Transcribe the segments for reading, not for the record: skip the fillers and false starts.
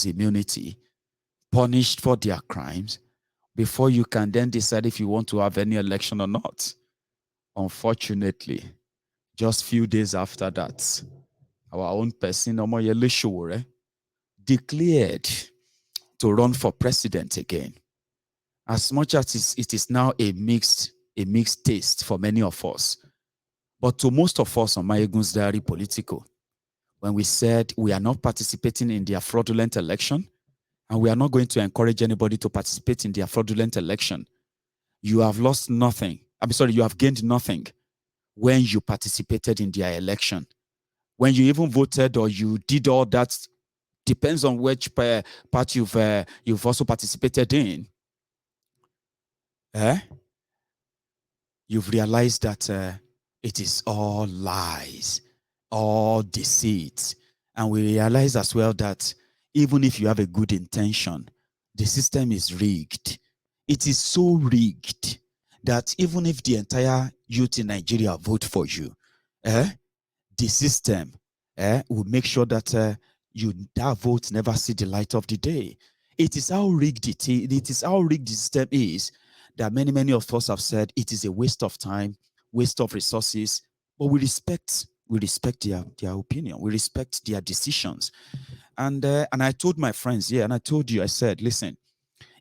immunity, punished for their crimes, before you can then decide if you want to have any election or not. Unfortunately, just few days after that, our own person, Omoyele Sowore, declared to run for president again. As much as it is now a mixed taste for many of us, but to most of us on Mayegun's Diary Political, when we said we are not participating in their fraudulent election, and we are not going to encourage anybody to participate in their fraudulent election, you have lost nothing. You have gained nothing when you participated in their election. When you even voted or you did all that, depends on which part you've also participated in. You've realized that it is all lies, all deceit. And we realize as well that even if you have a good intention, the system is rigged. It is so rigged that even if the entire youth in Nigeria vote for you, the system will make sure that that vote never see the light of the day. It is how rigged it is how rigged the system is that many of us have said it is a waste of time, waste of resources, but we respect their opinion. We respect their decisions. And I told my friends, and I told you, I said, listen,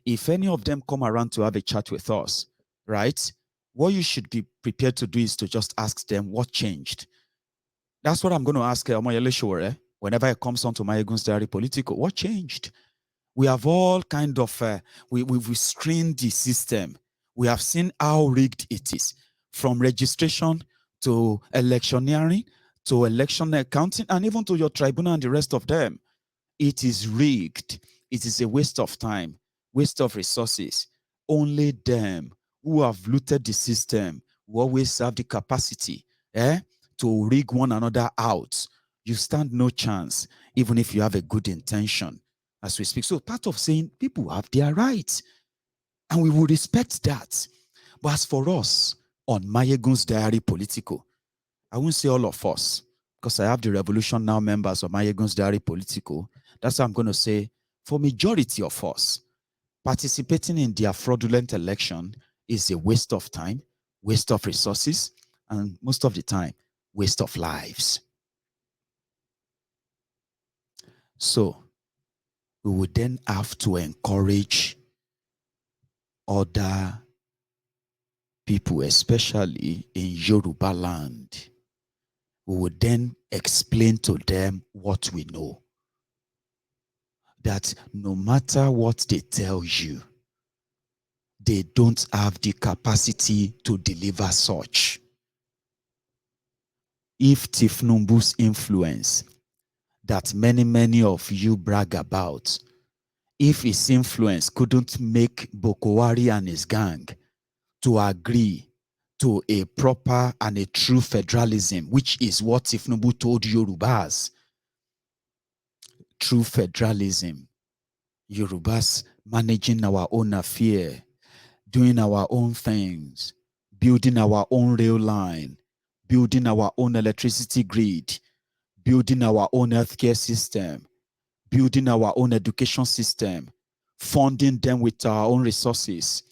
if any of them come around to have a chat with us, right, what you should be prepared to do is to just ask them what changed. That's what I'm going to ask Omoyele Sowore whenever it comes on to Mayegun's Diary Political. What changed? We have all kind of, we've screened the system. We have seen how rigged it is, from registration to electioneering, to election accounting, and even to your tribunal and the rest of them. It is rigged. It is a waste of time, waste of resources. Only them who have looted the system will always have the capacity to rig one another out. You stand no chance, even if you have a good intention, as we speak. So part of saying people have their rights, and we will respect that. But as for us, on Mayegun's Diary Political, I won't say all of us, because I have the Revolution Now members of Mayegun's Diary Political. That's what I'm going to say. For majority of us, participating in their fraudulent election is a waste of time, waste of resources, and most of the time, waste of lives. So we would then have to encourage other people, especially in Yoruba land. We would then explain to them what we know. That no matter what they tell you, they don't have the capacity to deliver such. If Tinubu's influence that many of you brag about, if his influence couldn't make Boko Haram and his gang to agree to a proper and a true federalism, which is what Tinubu told Yorubas, true federalism, Yorubas managing our own affair, doing our own things, building our own rail line, building our own electricity grid, building our own healthcare system, building our own education system, funding them with our own resources.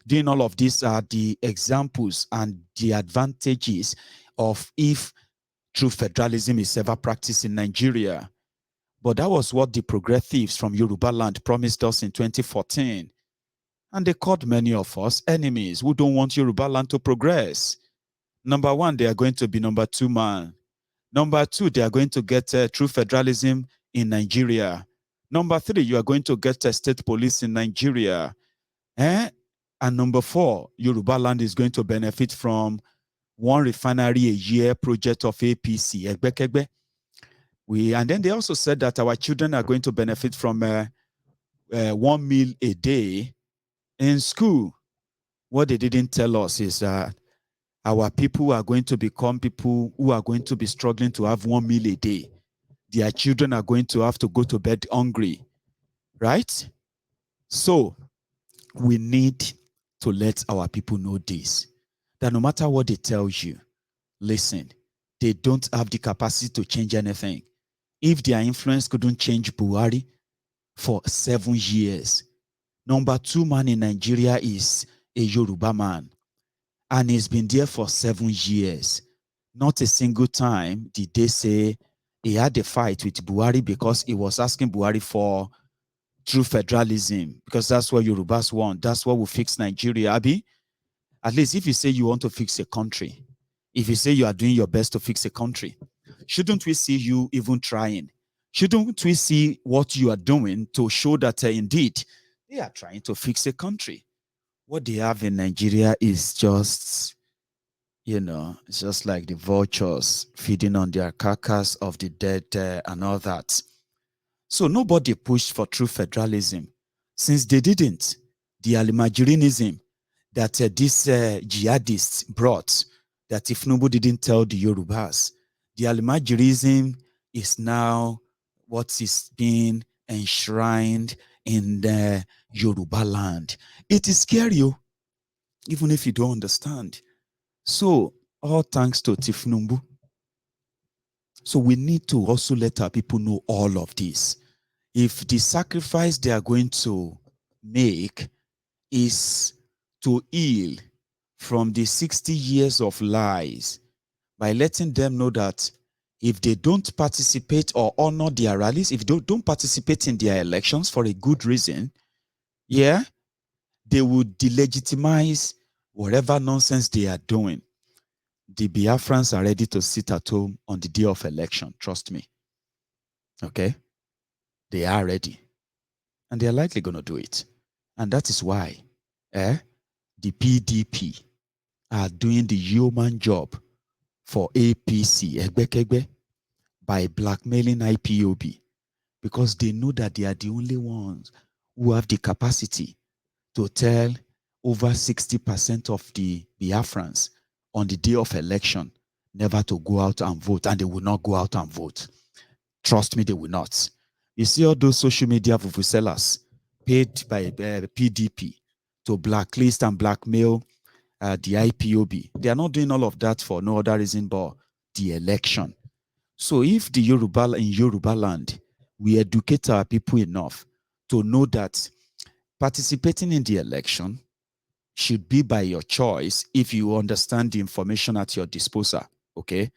Doing all of these are the examples and the advantages of if true federalism is ever practiced in Nigeria. But that was what the progressives from Yoruba land promised us in 2014. And they called many of us enemies who don't want Yoruba land to progress. Number one, they are going to be number two man. Number two, they are going to get true federalism in Nigeria. Number three, you are going to get a state police in Nigeria. And number four, Yoruba land is going to benefit from one refinery a year project of APC. And then they also said that our children are going to benefit from 1 meal a day in school. What they didn't tell us is that our people are going to become people who are going to be struggling to have 1 meal a day. Their children are going to have to go to bed hungry, right? So we need to let our people know this, that no matter what they tell you, listen, they don't have the capacity to change anything. If their influence couldn't change Buhari, for 7 years. Number 2 man in Nigeria is a Yoruba man, and he's been there for 7 years. Not a single time did they say he had a fight with Buhari because he was asking Buhari for true federalism, because that's what Yorubas want. That's what will fix Nigeria, Abi. At least if you say you want to fix a country, if you say you are doing your best to fix a country, shouldn't we see you even trying? Shouldn't we see what you are doing to show that indeed they are trying to fix a country? What they have in Nigeria is just, it's just like the vultures feeding on their carcass of the dead and all that. So nobody pushed for true federalism. Since they didn't, the Alimajirinism that these jihadists brought, that if nobody didn't tell the Yorubas, the Alimajirism is now what is being enshrined in the Yoruba land. It is scary, even if you don't understand. So, all thanks to Tinubu. So we need to also let our people know all of this. If the sacrifice they are going to make is to heal from the 60 years of lies, by letting them know that if they don't participate or honor their rallies, if they don't participate in their elections for a good reason, yeah, they would delegitimize whatever nonsense they are doing. The Biafrans are ready to sit at home on the day of election. Trust me. Okay? They are ready. And they are likely going to do it. And that is why the PDP are doing the human job for APC, by blackmailing IPOB, because they know that they are the only ones who have the capacity to tell over 60% of the Biafrans on the day of election never to go out and vote, and they will not go out and vote. Trust me, they will not. You see all those social media vuvuzela's paid by PDP to blacklist and blackmail the IPOB. They are not doing all of that for no other reason but the election. So if the in Yoruba land, we educate our people enough to know that participating in the election should be by your choice if you understand the information at your disposal, okay?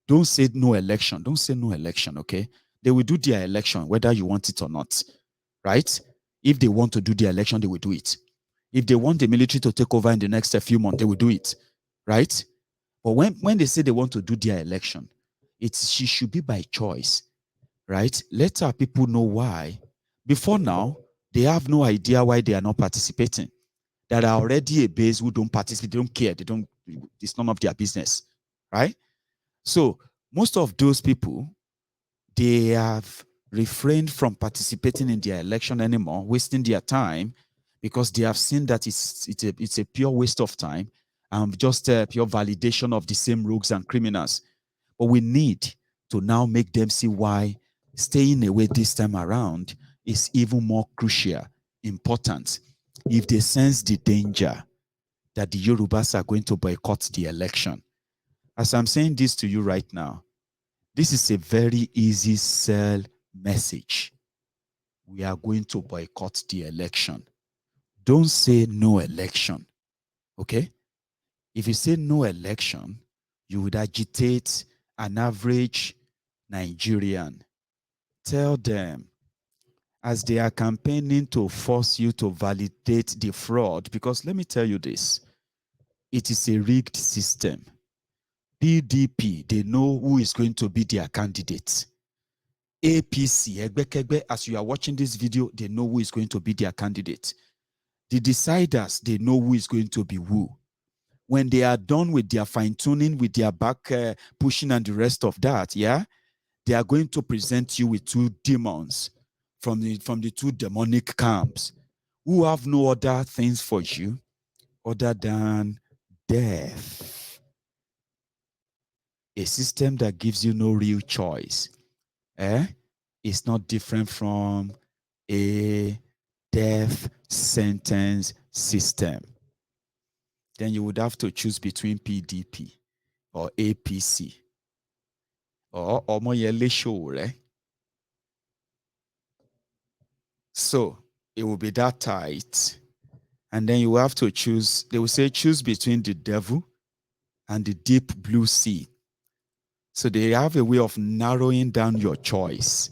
Don't say no election. Don't say no election, okay? They will do their election whether you want it or not, right? If they want to do the election, they will do it. If they want the military to take over in the next few months, they will do it, right? But when they say they want to do their election, she should be by choice, right? Let our people know why. Before now, they have no idea why they are not participating. There are already a base who don't participate, they don't care, it's none of their business, right? So most of those people, they have refrained from participating in their election anymore, wasting their time, because they have seen that it's a pure waste of time and just a pure validation of the same rogues and criminals. But we need to now make them see why staying away this time around is even more crucial, important, if they sense the danger that the Yorubas are going to boycott the election. As I'm saying this to you right now, this is a very easy sell message. We are going to boycott the election. Don't say no election, okay? If you say no election, you would agitate an average Nigerian. Tell them, as they are campaigning to force you to validate the fraud, because let me tell you this, it is a rigged system. PDP, they know who is going to be their candidate. APC, Egbekegbe, as you are watching this video, they know who is going to be their candidate. The deciders, they know who is going to be who. When they are done with their fine-tuning, with their back pushing and the rest of that, yeah, they are going to present you with two demons from the two demonic camps who have no other things for you other than death. A system that gives you no real choice. Is not different from a death sentence system. Then you would have to choose between PDP or APC or Omoyele Sowore. So it will be that tight. And then you will have to choose. They will say choose between the devil and the deep blue sea. So they have a way of narrowing down your choice.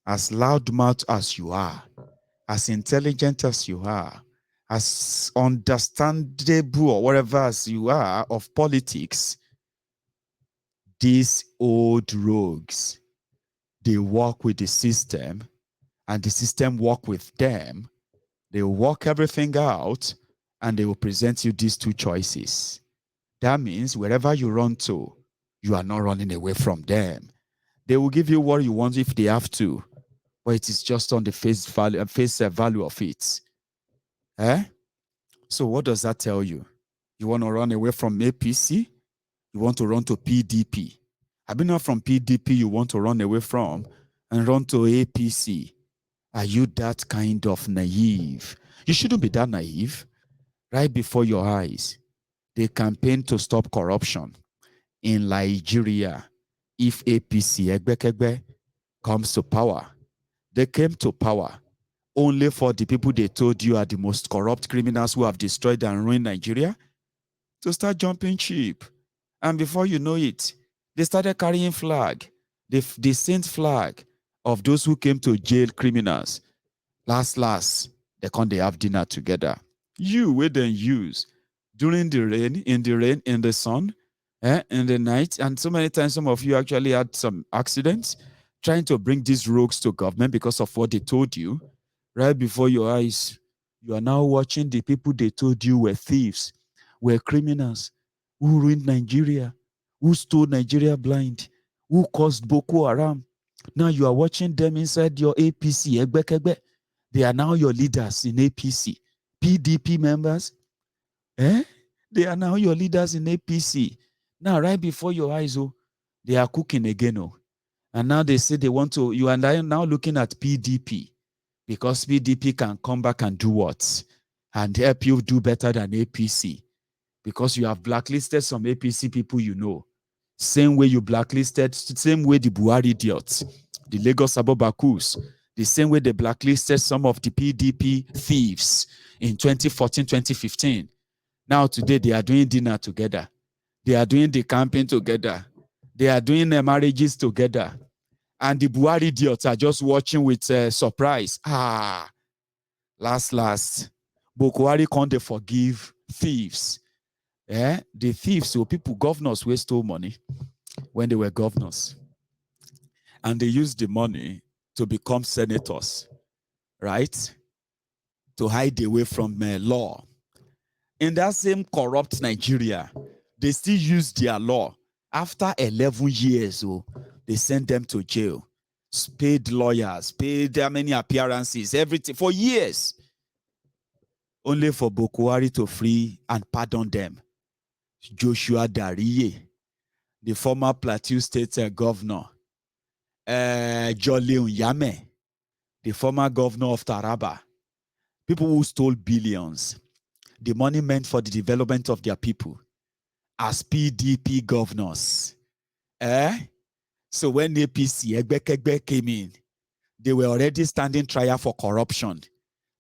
As loudmouth as you are, as intelligent as you are, as understandable or whatever as you are of politics, these old rogues, they work with the system and the system work with them. They will work everything out and they will present you these two choices. That means wherever you run to, you are not running away from them. They will give you what you want if they have to, but it is just on the face value of it. Eh? So what does that tell you? You want to run away from APC? You want to run to PDP? I mean, not from PDP you want to run away from and run to APC. Are you that kind of naive? You shouldn't be that naive. Right before your eyes, they campaign to stop corruption in Nigeria. If APC Egbekegbe comes to power, they came to power only for the people they told you are the most corrupt criminals who have destroyed and ruined Nigeria to start jumping ship. And before you know it, they started carrying flag, the saint flag of those who came to jail criminals. Last, they have dinner together. You will then use during the rain, in the sun, in the night, and so many times some of you actually had some accidents trying to bring these rogues to government because of what they told you right before your eyes. You are now watching the people they told you were thieves, were criminals, who ruined Nigeria, who stole Nigeria blind, who caused Boko Haram. Now you are watching them inside your APC, Egbekegbe. They are now your leaders in APC. PDP members, they are now your leaders in APC. Now, right before your eyes, they are cooking again. And now they say they want to, you and I are now looking at PDP because PDP can come back and do what? And help you do better than APC because you have blacklisted some APC people you know. Same way you blacklisted, same way the Buhari idiots, the Lagos Abobakus, the same way they blacklisted some of the PDP thieves in 2014, 2015. Now today they are doing dinner together. They are doing the camping together. They are doing their marriages together. And the Buhari idiots are just watching with surprise. Last. Buhari can't they forgive thieves. The thieves, so people, governors who stole money when they were governors. And they used the money to become senators, right? To hide away from law. In that same corrupt Nigeria, they still use their law. After 11 years, they sent them to jail. Paid lawyers, paid their many appearances, everything for years. Only for Buhari to free and pardon them. Joshua Dariye, the former Plateau State governor, Jolly Unyame, the former governor of Taraba, people who stole billions, the money meant for the development of their people, as PDP governors. So when APC Egbekegbe came in, they were already standing trial for corruption.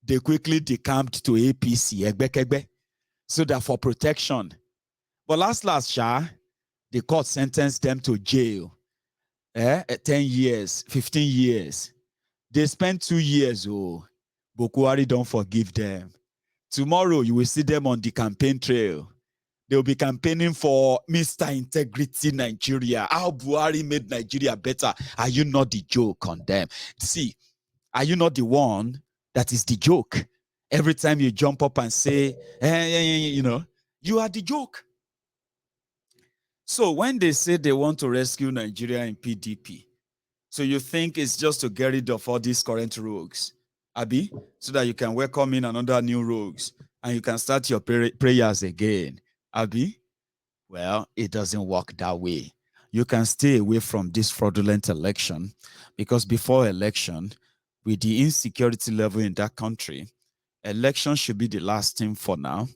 They quickly decamped to APC Egbekegbe so that for protection. But last, the court sentenced them to jail. 10 years, 15 years. They spent 2 years. Buhari don't forgive them. Tomorrow, you will see them on the campaign trail. They'll be campaigning for Mr. Integrity Nigeria. How Buhari made Nigeria better. Are you not the joke on them? See, are you not the one that is the joke? Every time you jump up and say, you are the joke. So when they say they want to rescue Nigeria in PDP, so you think it's just to get rid of all these current rogues, Abi, so that you can welcome in another new rogues and you can start your prayers again, Abi? Well, it doesn't work that way. You can stay away from this fraudulent election because before election, with the insecurity level in that country, election should be the last thing for now.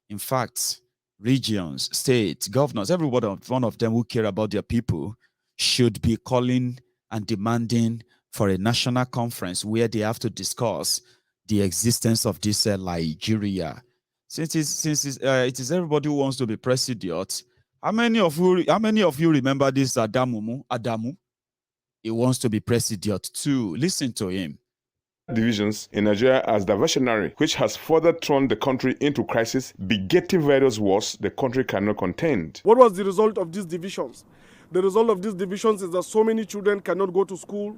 In fact, regions, states, governors, every one of them who care about their people should be calling and demanding for a national conference where they have to discuss the existence of this Nigeria. Since it is everybody who wants to be president, how many of you remember this Adamu? He wants to be president too. Listen to him. Divisions in Nigeria as diversionary, which has further thrown the country into crisis, begetting various wars the country cannot contend. What was the result of these divisions? The result of these divisions is that so many children cannot go to school,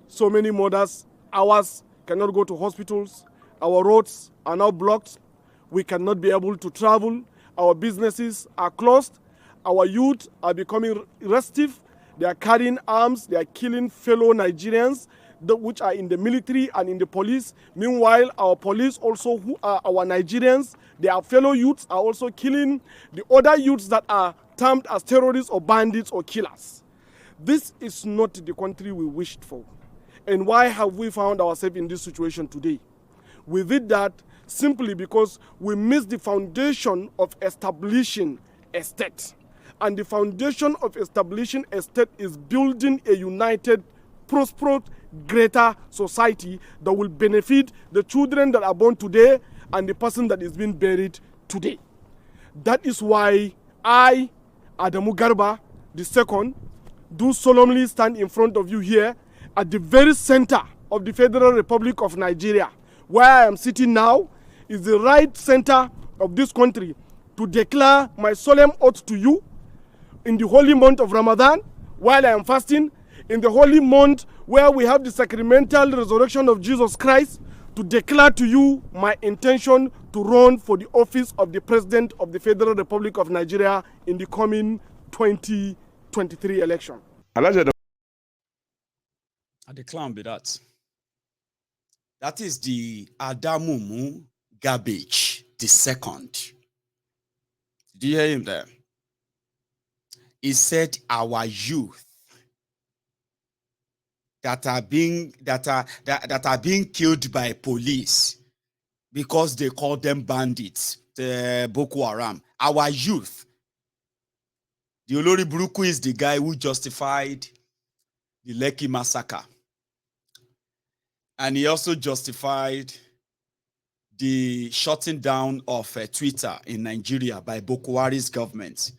so many mothers, ours, cannot go to hospitals, our roads are now blocked, we cannot be able to travel, our businesses are closed, our youth are becoming restive, they are carrying arms, they are killing fellow Nigerians, which are in the military and in the police. Meanwhile, our police also, who are our Nigerians, their fellow youths are also killing the other youths that are termed as terrorists or bandits or killers. This is not the country we wished for. And why have we found ourselves in this situation today? We did that simply because we missed the foundation of establishing a state. And the foundation of establishing a state is building a united, prosperous, greater society that will benefit the children that are born today and the person that is being buried today. That is why I, Adamu Garba II, do solemnly stand in front of you here at the very center of the Federal Republic of Nigeria. Where I am sitting now is the right center of this country to declare my solemn oath to you in the holy month of Ramadan while I am fasting, in the holy month where we have the sacramental resurrection of Jesus Christ, to declare to you my intention to run for the office of the President of the Federal Republic of Nigeria in the coming 2023 election. At the clown be that. That is the Adamumu Garbage, the second. Do you hear him there? He said our youth that are being killed by police because they call them bandits, the Boko Haram. Our youth. The Olori Buruku is the guy who justified the Lekki massacre. And he also justified the shutting down of Twitter in Nigeria by Boko Haram's government.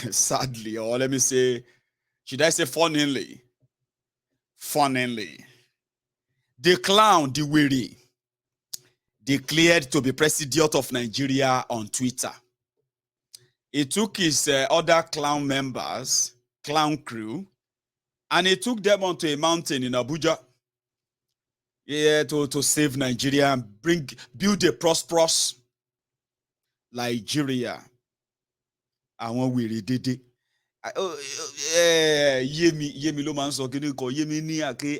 Sadly, or let me say, should I say funnily? Funnily. The clown, the weary, declared to be president of Nigeria on Twitter. He took his other clown members, clown crew, and he took them onto a mountain in Abuja. Yeah, to save Nigeria and build a prosperous Nigeria. I want we did it. Yemi ló máa ń sọ kíní kan Yemi ní àké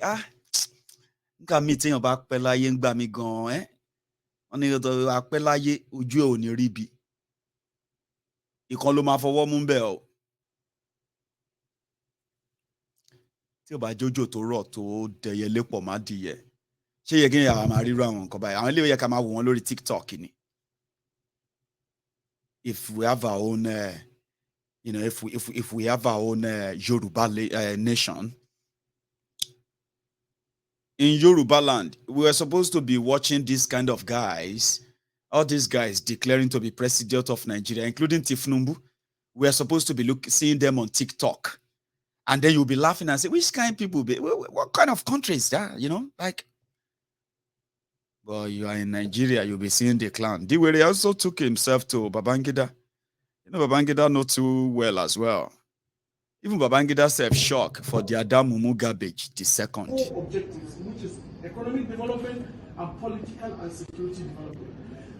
nǹkan mi téèyàn bá pẹ́ láyé ń gbà mí gan-an wọ́n ní apẹ́ láyé ojú ẹ̀ ò ní rí bi ìkan ló máa fọwọ́ mú bẹ́ẹ̀ o tí ò bá jójò tó rọ̀ tó dẹyẹ lépọ̀ má dìyẹ ṣé yẹ kí ni àwọn máa rírú àwọn nǹkan báyìí àwọn ilé yẹ ká máa wò wọ́n lórí TikTok ni if we have our own if we have our own Yoruba nation in Yoruba land, we were supposed to be watching these kind of guys, all these guys declaring to be president of Nigeria, including Tinubu. We are supposed to be seeing them on TikTok, and then you'll be laughing and say, "Which kind of people? What kind of country is that?" You know, like. Well, you are in Nigeria, you'll be seeing the clown. Diwere also took himself to Babangida. You know, Babangida not too well as well. Even Babangida self-shock for the Adamumu Garbage, the second. Four objectives, which is economic development and political and security development.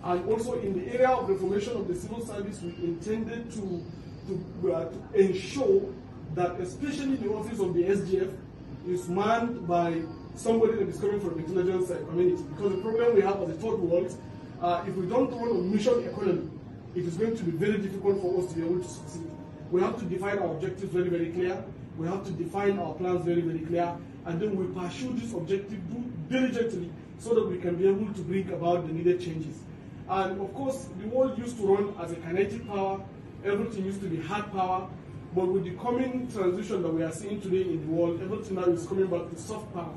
And also in the area of reformation of the civil service, we intended to ensure that especially the office of the SGF is manned by somebody that is coming from the intelligence community. Because the problem we have as a third world, if we don't run a mission economy, it is going to be very difficult for us to be able to succeed. We have to define our objectives very, very clear. We have to define our plans very, very clear. And then we pursue this objective diligently so that we can be able to bring about the needed changes. And of course, the world used to run as a kinetic power. Everything used to be hard power. But with the coming transition that we are seeing today in the world, everything now is coming back to soft power.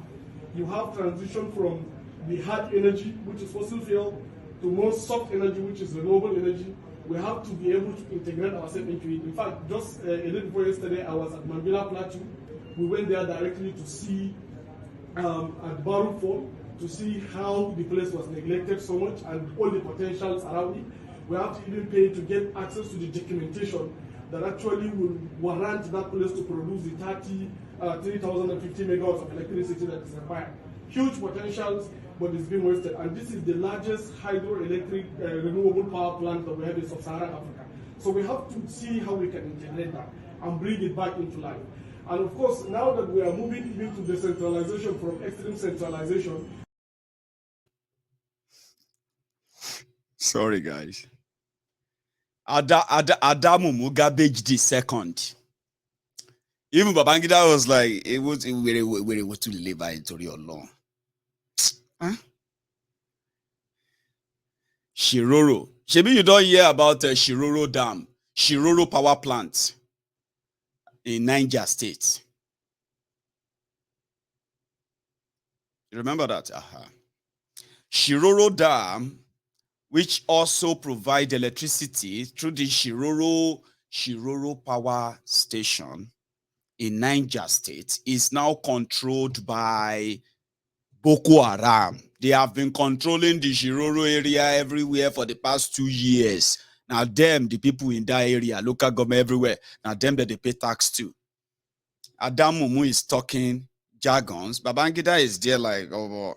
You have transition from the hard energy, which is fossil fuel, to more soft energy, which is renewable energy. We have to be able to integrate ourselves into it. In fact, just a little before yesterday, I was at Mambila Plateau. We went there directly to see at Baru Fall, to see how the place was neglected so much and all the potentials around it. We have to even pay to get access to the documentation that actually will warrant that place to produce the 3,050 megawatts of electricity that is required. Huge potentials, but it's been wasted. And this is the largest hydroelectric renewable power plant that we have in sub-Saharan Africa. So we have to see how we can integrate that and bring it back into life. And of course, now that we are moving even to decentralization from extreme centralization. Sorry, guys. Adamu Mugabe the second. Even Babangida was like, it was to live into your law. Huh? Shiroro. Maybe you don't hear about Shiroro Dam, Shiroro Power Plant in Niger State. You remember that? Shiroro Dam, which also provide electricity through the Shiroro Power Station in Niger State, is now controlled by Boko Haram. They have been controlling the Shiroro area everywhere for the past 2 years. Now them, the people in that area, local government everywhere, now them that they pay tax to. Adam Mumu is talking jargons. Babangida is there like, oh,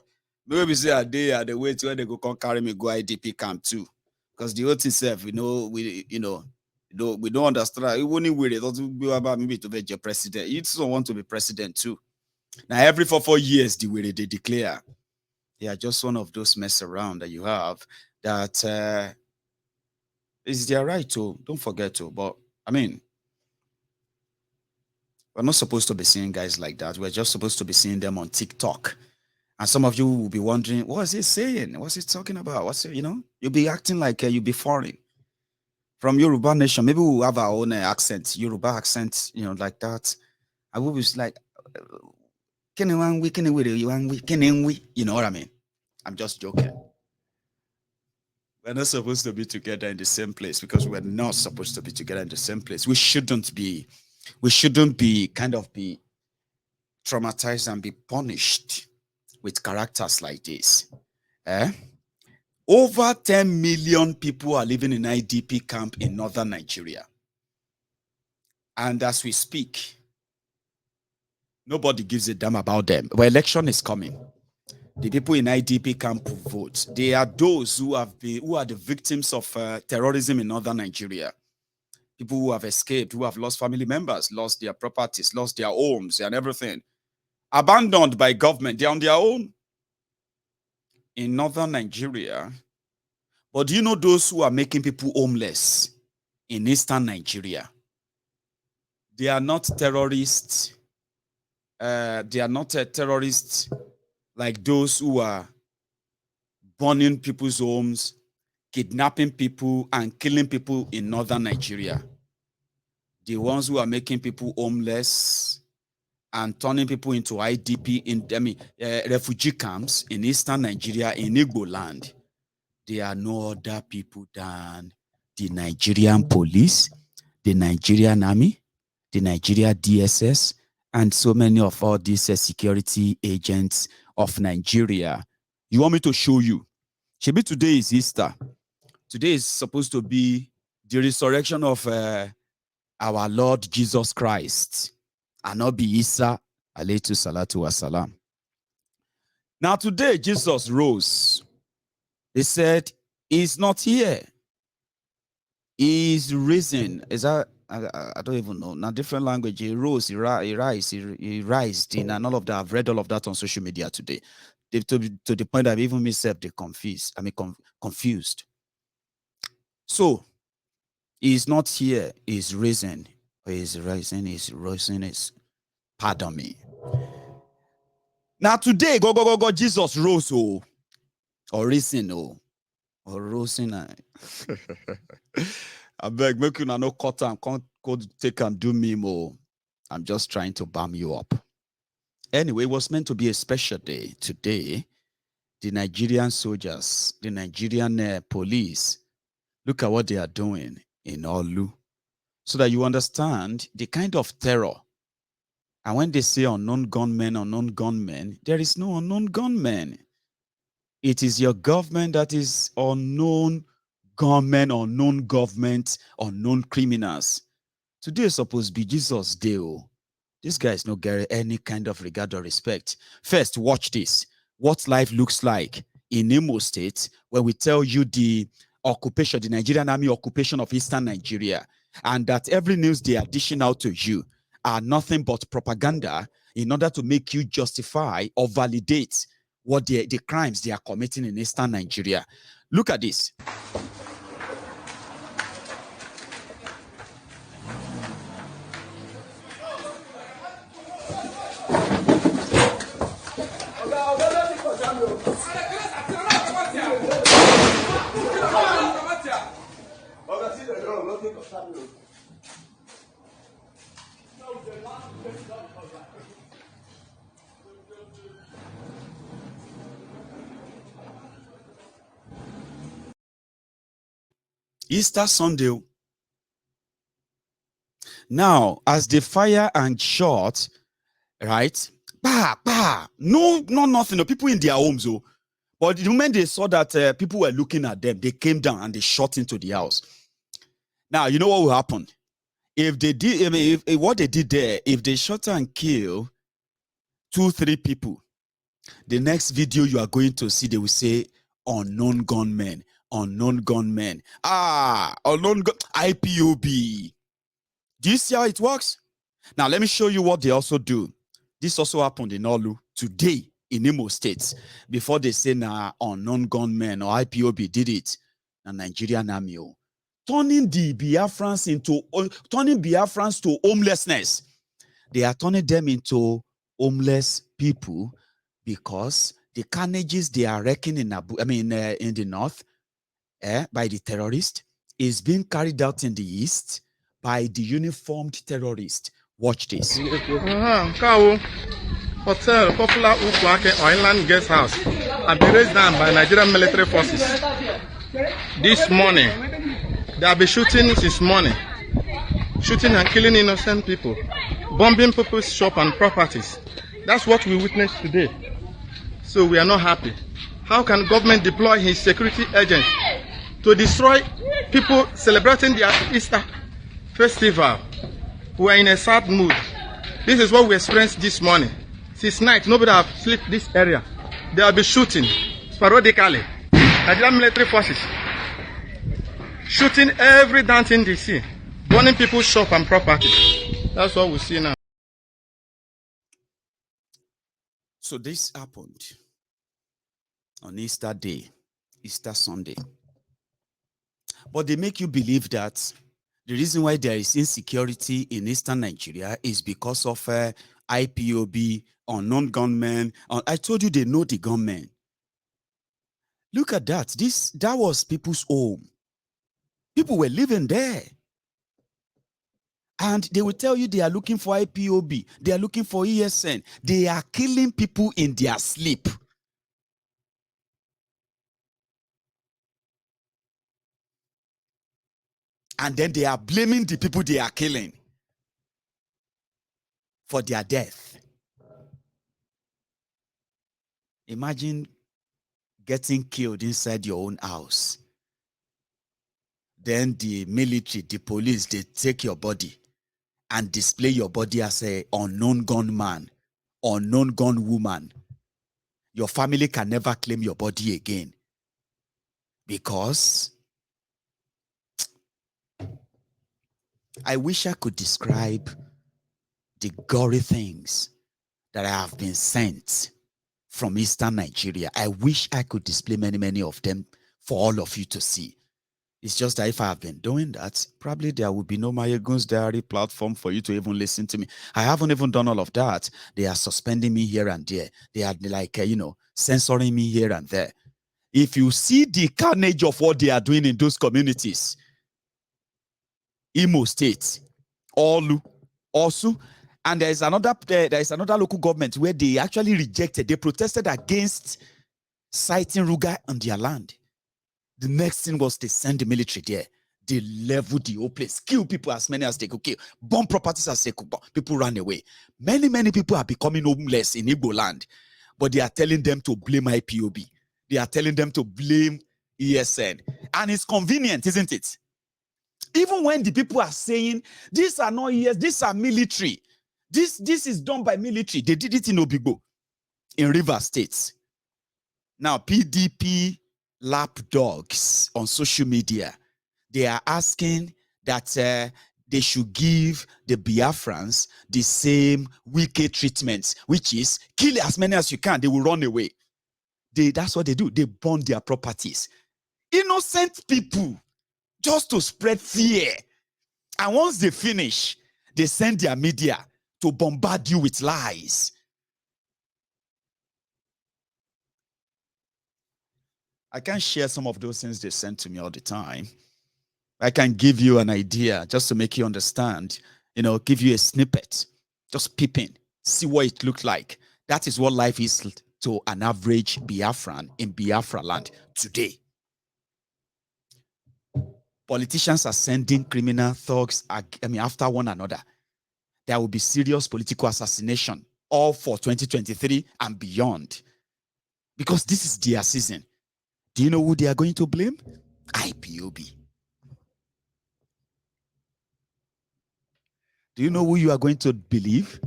maybe say a day at the way to where they go come carry me go IDP camp too. Because the OT self, we don't understand. It won't worry. It doesn't be about maybe to be your president. You just don't want to be president too. Now every 4 years, the way they declare. They are just one of those mess around that you have that is their right to. Don't forget to. But I mean, we're not supposed to be seeing guys like that. We're just supposed to be seeing them on TikTok. And some of you will be wondering, what is he saying? What's he talking about? What's it, you'll be acting like you'll be foreign. From Yoruba nation, maybe we'll have our own accent, Yoruba accent, like that. I will be like, you know what I mean? I'm just joking. We're not supposed to be together in the same place because we're not supposed to be together in the same place. We shouldn't be kind of be traumatized and be punished with characters like this. Over 10 million people are living in IDP camp in northern Nigeria. And as we speak, nobody gives a damn about them. Well, election is coming. The people in IDP camp vote. They are those who are the victims of terrorism in northern Nigeria. People who have escaped, who have lost family members, lost their properties, lost their homes and everything. Abandoned by government. They're on their own in northern Nigeria. But do you know those who are making people homeless in eastern Nigeria? They are not terrorists. They are not terrorists like those who are burning people's homes, kidnapping people, and killing people in northern Nigeria. The ones who are making people homeless and turning people into IDP, refugee camps in eastern Nigeria, in Igbo land, they are no other people than the Nigerian police, the Nigerian army, the Nigeria DSS, and so many of all these security agents of Nigeria. You want me to show you? Maybe today is Easter. Today is supposed to be the resurrection of our Lord Jesus Christ. And not be Isa, alayhi salatu wasalam. Now today, Jesus rose. They said, he's not here. He's risen. Is that, I don't even know. Now, different language. He rose, he rised, and all of that. I've read all of that on social media today. To the point that even myself, they confused. Confused. So, he's not here. He's risen. He's rising. He's risen. Pardon me. Now, today, go, Jesus rose, or risen, or risen. I beg, make you no cut and could take and do memo. I'm just trying to bum you up. Anyway, it was meant to be a special day. Today, the Nigerian soldiers, the Nigerian police, look at what they are doing in Olu, so that you understand the kind of terror. And when they say unknown gunmen, there is no unknown gunmen. It is your government that is unknown gunmen, unknown government, unknown criminals. Today is supposed to be Jesus' day. This guy is not getting any kind of regard or respect. First, watch this. What life looks like in Imo State when we tell you the occupation, the Nigerian army occupation of Eastern Nigeria, and that every news they are dishing out to you are nothing but propaganda in order to make you justify or validate what the crimes they are committing in Eastern Nigeria. Look at this. Easter Sunday. Now, as they fire and shot, right? No, nothing. No, people in their homes, oh. But the moment they saw that people were looking at them, they came down and they shot into the house. Now, you know what will happen? If they did, I mean, if what they did there, if they shot and kill 2-3 people, the next video you are going to see, they will say unknown gunmen, unknown gunmen. Unknown IPOB. Do you see how it works? Now, let me show you what they also do. This also happened in Olu today in Imo State. Before they say, unknown gunmen or IPOB did it, the Nigerian army, turning the Biafrans to homelessness. They are turning them into homeless people because the carnages they are wrecking in the north by the terrorists is being carried out in the east by the uniformed terrorists. Watch this. Hotel Popular Ukwake Island Guest House have been raised down by Nigerian military forces. This morning, they have been shooting since morning, shooting and killing innocent people, bombing people's shop and properties. That's what we witnessed today. So we are not happy. How can government deploy his security agents to destroy people celebrating their Easter festival? We are in a sad mood. This is what we experienced this morning. Since night, nobody have slept this area. They will be shooting sporadically. Nigerian military forces shooting every damn thing they see, burning people's shop and property. That's what we see now. So this happened on Easter Day, Easter Sunday. But they make you believe that the reason why there is insecurity in Eastern Nigeria is because of IPOB, unknown gunmen. I told you they know the gunmen. Look at that. That was people's home. People were living there. And they will tell you they are looking for IPOB. They are looking for ESN. They are killing people in their sleep. And then they are blaming the people they are killing for their death. Imagine getting killed inside your own house. Then the military, the police, they take your body and display your body as an unknown gunman, unknown gun woman. Your family can never claim your body again. Because I wish I could describe the gory things that I have been sent from Eastern Nigeria. I wish I could display many of them for all of you to see. It's just that if I have been doing that, probably there would be no Mayegun's Diary platform for you to even listen to me. I haven't even done all of that. They are suspending me here and there. They are like, censoring me here and there. If you see the carnage of what they are doing in those communities, Imo State, Olu, Osu, and there is another local government where they actually rejected. They protested against citing Ruga on their land. The next thing was they send the military there. They leveled the whole place, kill people as many as they could kill, bomb properties as they could bomb. People ran away. Many people are becoming homeless in Igbo land, but they are telling them to blame IPOB. They are telling them to blame ESN. And it's convenient, isn't it? Even when the people are saying, these are not ES, these are military. This is done by military. They did it in Obigbo, in River States. Now, PDP lapdogs on social media, they are asking that they should give the Biafrans the same wicked treatments, which is kill as many as you can. They will run away. That's what they do. They burn their properties. Innocent people, just to spread fear. And once they finish, they send their media to bombard you with lies. I can't share some of those things they send to me all the time. I can give you an idea just to make you understand, give you a snippet, just peeping, see what it looked like. That is what life is to an average Biafran in Biafra land today. Politicians are sending criminal thugs, after one another. There will be serious political assassination, all for 2023 and beyond. Because this is their season. Do you know who they are going to blame? IPOB. Do you know who you are going to believe?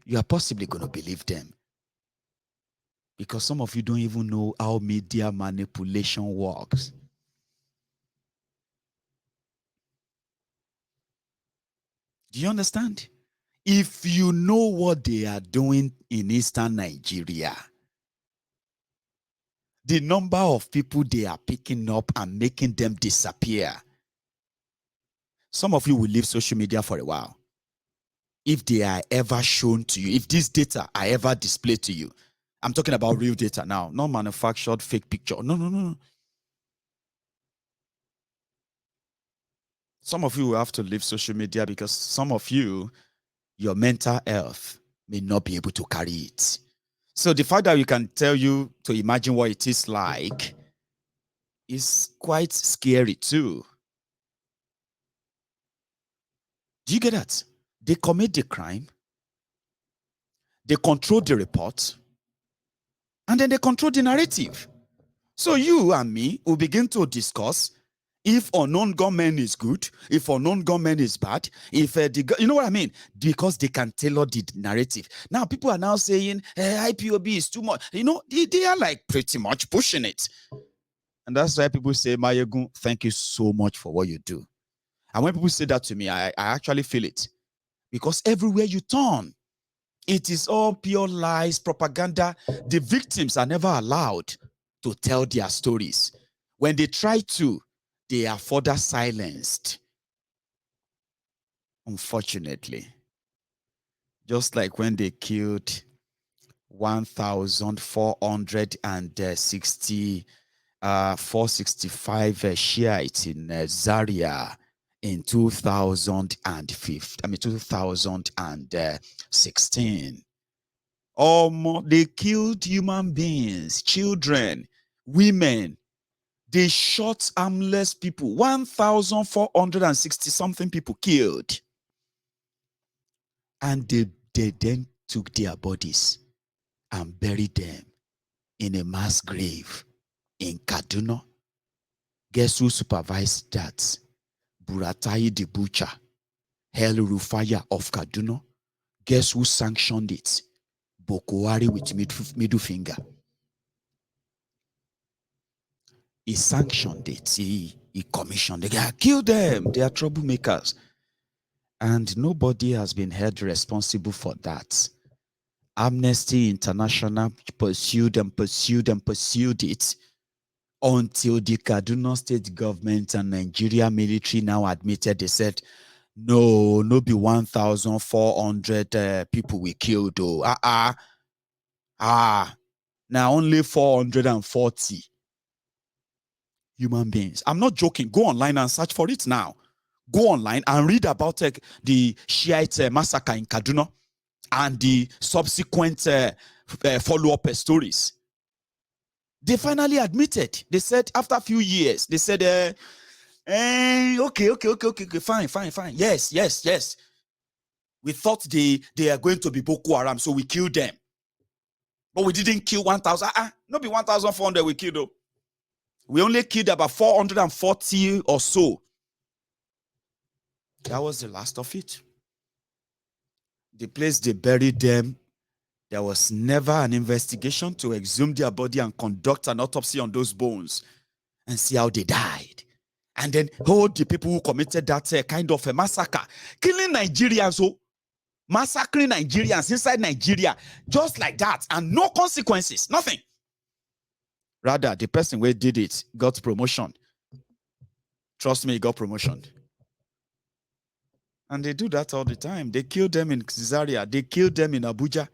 You are possibly going to believe them. Because some of you don't even know how media manipulation works. Do you understand? If you know what they are doing in Eastern Nigeria, the number of people they are picking up and making them disappear, some of you will leave social media for a while. If they are ever shown to you, if this data are ever displayed to you, I'm talking about real data now, not manufactured fake picture. No. Some of you will have to leave social media because some of you, your mental health may not be able to carry it. So the fact that we can tell you to imagine what it is like is quite scary too. Do you get that? They commit the crime, they control the report, and then they control the narrative. So you and me will begin to discuss if unknown gunmen is good, if unknown gunmen is bad, if you know what I mean? Because they can tailor the narrative. Now people are now saying IPOB is too much. They are like pretty much pushing it. And that's why people say, Mayegun, thank you so much for what you do. And when people say that to me, I actually feel it. Because everywhere you turn, it is all pure lies, propaganda. The victims are never allowed to tell their stories. When they try to, they are further silenced. Unfortunately. Just like when they killed 465 Shiites in Zaria in 2016. They killed human beings, children, women. They shot armless people, 1,460 something people killed. And they then took their bodies and buried them in a mass grave in Kaduna. Guess who supervised that? Buratai the butcher, El Rufaya of Kaduna. Guess who sanctioned it? Boko Haram with middle finger. He sanctioned it. He commissioned. They killed them. They are troublemakers. And nobody has been held responsible for that. Amnesty International pursued it until the Kaduna state government and Nigeria military now admitted. They said, no be 1,400 people we killed. Now only 440 human beings. I'm not joking. Go online and search for it now. Go online and read about the Shiite massacre in Kaduna and the subsequent follow-up stories. They finally admitted. They said after a few years, they said, okay, fine. Yes. We thought they are going to be Boko Haram, so we killed them. But we didn't kill 1,000. Not be 1,400 we killed, though. We only killed about 440 or so. That was the last of it. The place they buried them, there was never an investigation to exhume their body and conduct an autopsy on those bones and see how they died. And then hold the people who committed that kind of a massacre, killing Nigerians, massacring Nigerians inside Nigeria, just like that, and no consequences, nothing. Rather, the person who did it got promotion. Trust me, he got promotion. And they do that all the time. They killed them in Zaria. They killed them in Abuja.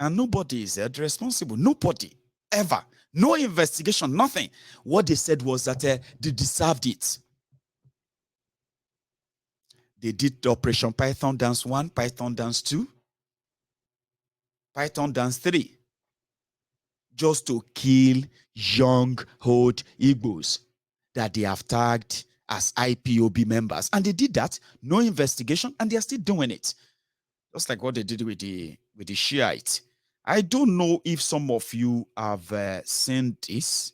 And nobody is held responsible. Nobody, ever. No investigation, nothing. What they said was that they deserved it. They did the Operation Python Dance 1, Python Dance 2, Python Dance 3, just to kill young, old Igbos that they have tagged as IPOB members. And they did that, no investigation, and they are still doing it. Just like what they did with the Shiite. I don't know if some of you have seen this.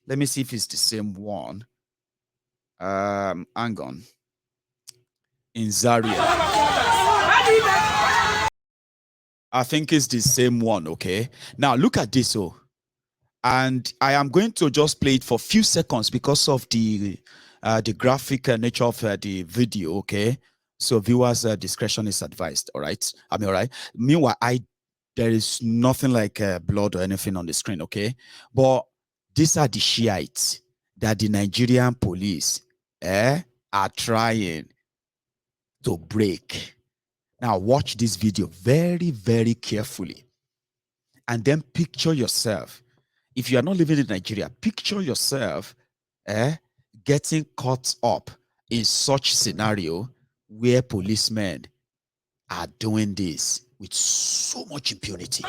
Let me see if it's the same one. Hang on. In Zaria. I think it's the same one, okay? Now, look at this, and I am going to just play it for a few seconds because of the graphic nature of the video, okay? So viewers' discretion is advised, all right? I mean, all right? Meanwhile, there is nothing like blood or anything on the screen, okay? But these are the Shiites that the Nigerian police are trying to break. Now, watch this video very, very carefully. And then picture yourself. If you are not living in Nigeria, picture yourself getting caught up in such scenario where policemen are doing this with so much impunity.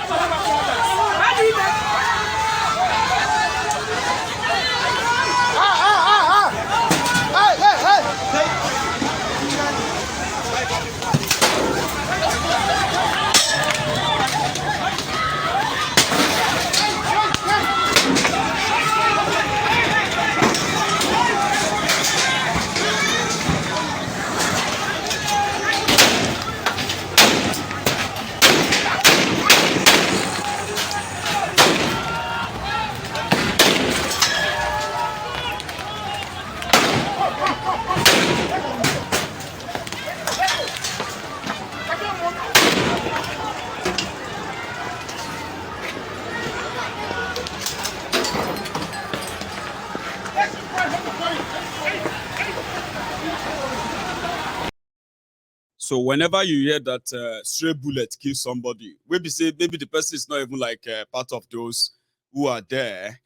So whenever you hear that stray bullet kills somebody, maybe the person is not even like part of those who are there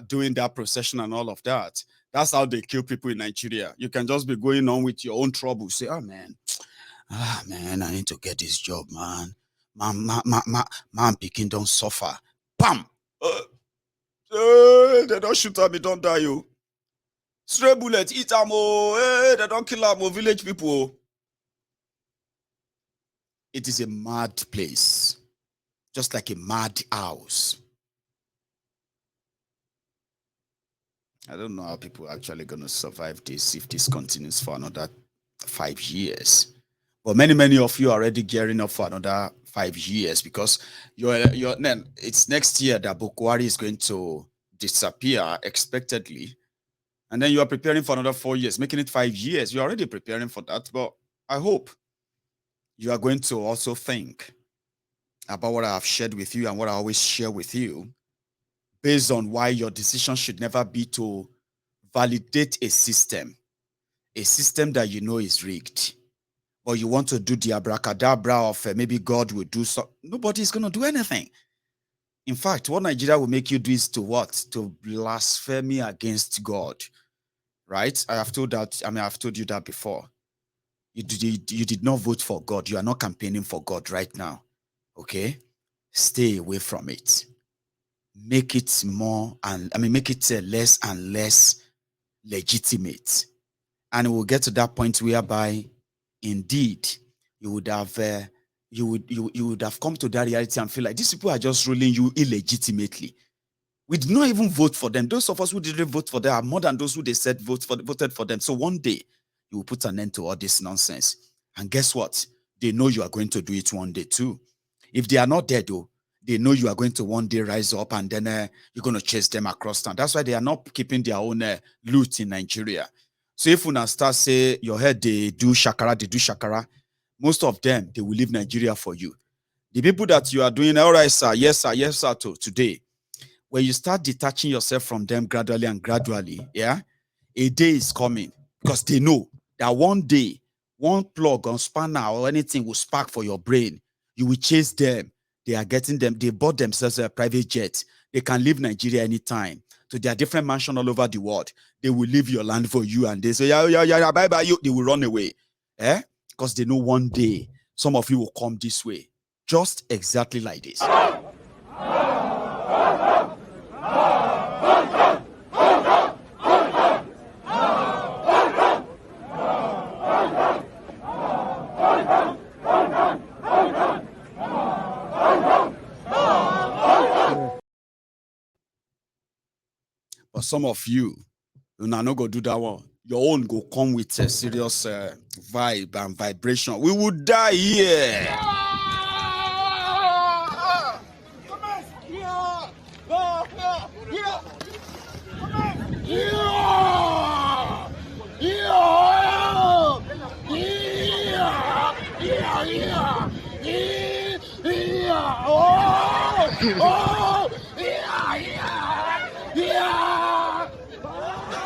doing that procession and all of that. That's how they kill people in Nigeria. You can just be going on with your own trouble. Say, man, I need to get this job, man. Man, picking don't suffer. Bam! They don't shoot at me, don't die, you. Stray bullet, eat them, they don't kill them, village people. It is a mad place, just like a mad house. I don't know how people are actually going to survive this if this continues for another 5 years. But many of you are already gearing up for another 5 years because it's next year that Boko Haram is going to disappear expectedly. And then you are preparing for another 4 years, making it 5 years. You're already preparing for that. But I hope you are going to also think about what I have shared with you and what I always share with you, based on why your decision should never be to validate a system that you know is rigged, or you want to do the abracadabra of maybe God will do so. Nobody's going to do anything. In fact, what Nigeria will make you do is to what? To blasphemy against God. right? I've told you that before. You did not vote for God. You are not campaigning for God right now. Okay? Stay away from it. Make it make it less and less legitimate. And we'll get to that point whereby indeed you would have you would have come to that reality and feel like these people are just ruling you illegitimately. We did not even vote for them. Those of us who didn't vote for them are more than those who they said voted for them. So one day you will put an end to all this nonsense. And guess what? They know you are going to do it one day too. If they are not there though, they know you are going to one day rise up and then you're going to chase them across town. That's why they are not keeping their own loot in Nigeria. So if una start say your head they do shakara, most of them, they will leave Nigeria for you. The people that you are doing, all right, sir, yes, sir, to today, when you start detaching yourself from them gradually, yeah, a day is coming because they know that one day, one plug on spanner or anything will spark for your brain. You will chase them. They are getting them. They bought themselves a private jet. They can leave Nigeria anytime. So there are different mansions all over the world. They will leave your land for you and they say, yeah, bye. You. They will run away. Eh? Because they know one day some of you will come this way. Just exactly like this. But some of you now not go do that one. Your own go come with a serious vibe and vibration. We would die here. Yeah!